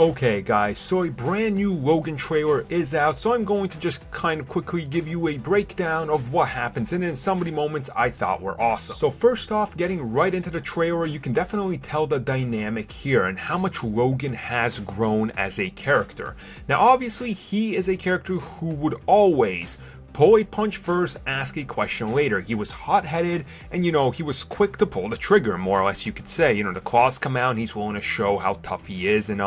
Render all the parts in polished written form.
Okay guys, so a brand new Logan trailer is out, so I'm going to just kind of quickly give you a breakdown of what happens in it and some of the moments I thought were awesome. So first off, getting right into the trailer, you can definitely tell the dynamic here and how much Logan has grown as a character. Now obviously he is a character who would always pull a punch first, ask a question later. He was hot-headed, and he was quick to pull the trigger, more or less you could say. The claws come out, and he's willing to show how tough he is and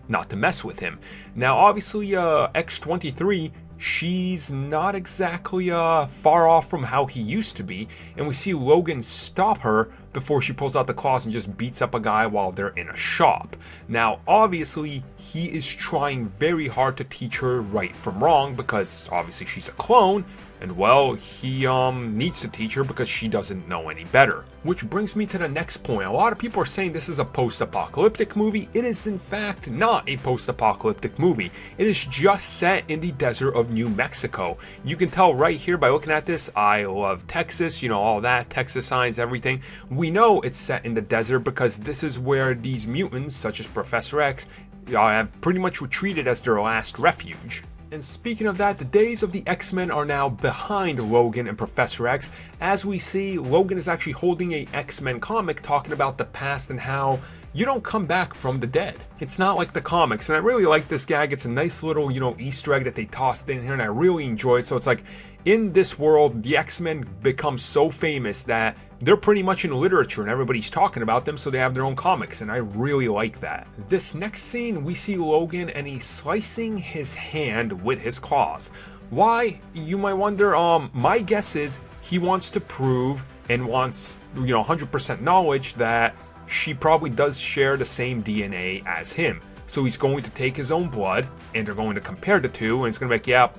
not to mess with him. Now, obviously, X-23, she's not exactly far off from how he used to be, and we see Logan stop her before she pulls out the claws and just beats up a guy while they're in a shop. Now, obviously, he is trying very hard to teach her right from wrong because obviously she's a clone, and well, he needs to teach her because she doesn't know any better. Which brings me to the next point. A lot of people are saying this is a post-apocalyptic movie. It is in fact not a post-apocalyptic movie. It is just set in the desert of New Mexico. You can tell right here by looking at this, I love Texas, all that, Texas signs, everything. We know it's set in the desert because this is where these mutants, such as Professor X, have pretty much retreated as their last refuge. And speaking of that, the days of the X-Men are now behind Logan and Professor X. As we see, Logan is actually holding a X-Men comic talking about the past and how you don't come back from the dead. It's not like the comics, and I really like this gag. It's a nice little, Easter egg that they tossed in here, and I really enjoy it. So it's like, in this world, the X-Men become so famous that they're pretty much in literature and everybody's talking about them, so they have their own comics, and I really like that. This next scene, we see Logan and he's slicing his hand with his claws. Why? You might wonder. My guess is he wants to prove and wants, 100% knowledge that she probably does share the same DNA as him. So he's going to take his own blood, and they're going to compare the two, and it's going to be like,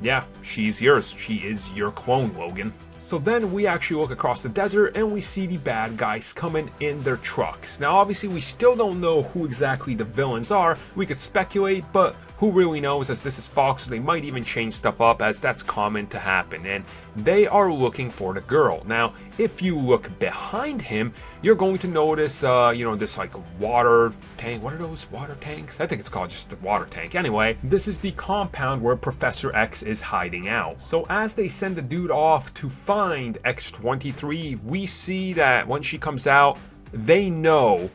yeah, she's yours. She is your clone, Logan. So then we actually look across the desert, and we see the bad guys coming in their trucks. Now, obviously, we still don't know who exactly the villains are. We could speculate, but who really knows, as this is Fox, so they might even change stuff up, as that's common to happen. And they are looking for the girl. Now, if you look behind him, you're going to notice, this like water tank. What are those water tanks? I think it's called just the water tank. Anyway, this is the compound where Professor X is hiding out. So as they send the dude off to find X-23, we see that when she comes out, they know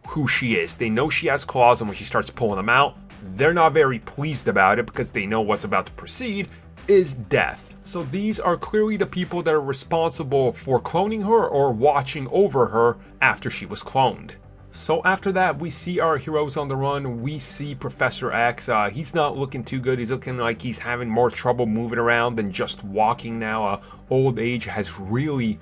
who she is. They know she has claws, and when she starts pulling them out, they're not very pleased about it because they know what's about to proceed is death. So these are clearly the people that are responsible for cloning her or watching over her after she was cloned. So after that, we see our heroes on the run. We see Professor X. He's not looking too good. He's looking like he's having more trouble moving around than just walking now. Old age has really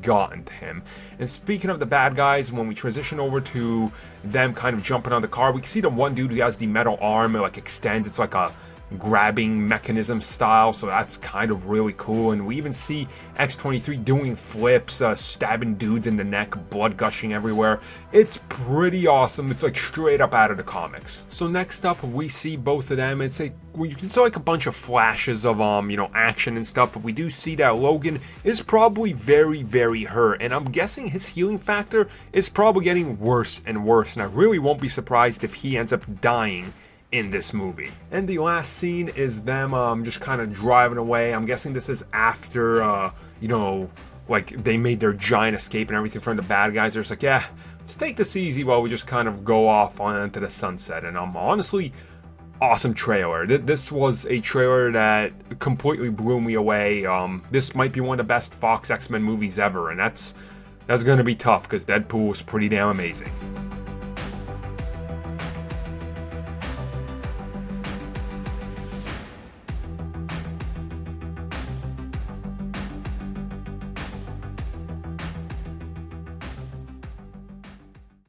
gotten to him. And speaking of the bad guys, when we transition over to them kind of jumping on the car, we can see the one dude who has the metal arm. It like extends. It's like a grabbing mechanism style, so that's kind of really cool. And we even see X-23 doing flips, stabbing dudes in the neck, blood gushing everywhere. It's pretty awesome. It's like straight up out of the comics. So next up, we see both of them. It's you can see like a bunch of flashes of action and stuff, but we do see that Logan is probably very hurt, and I'm guessing his healing factor is probably getting worse and worse, and I really won't be surprised if he ends up dying in this movie. And the last scene is them just kind of driving away. I'm guessing this is after like they made their giant escape and everything from the bad guys. They're just like, yeah, let's take this easy while we just kind of go off into the sunset. And honestly, awesome trailer. This was a trailer that completely blew me away. This might be one of the best Fox X-Men movies ever, and that's going to be tough because Deadpool was pretty damn amazing.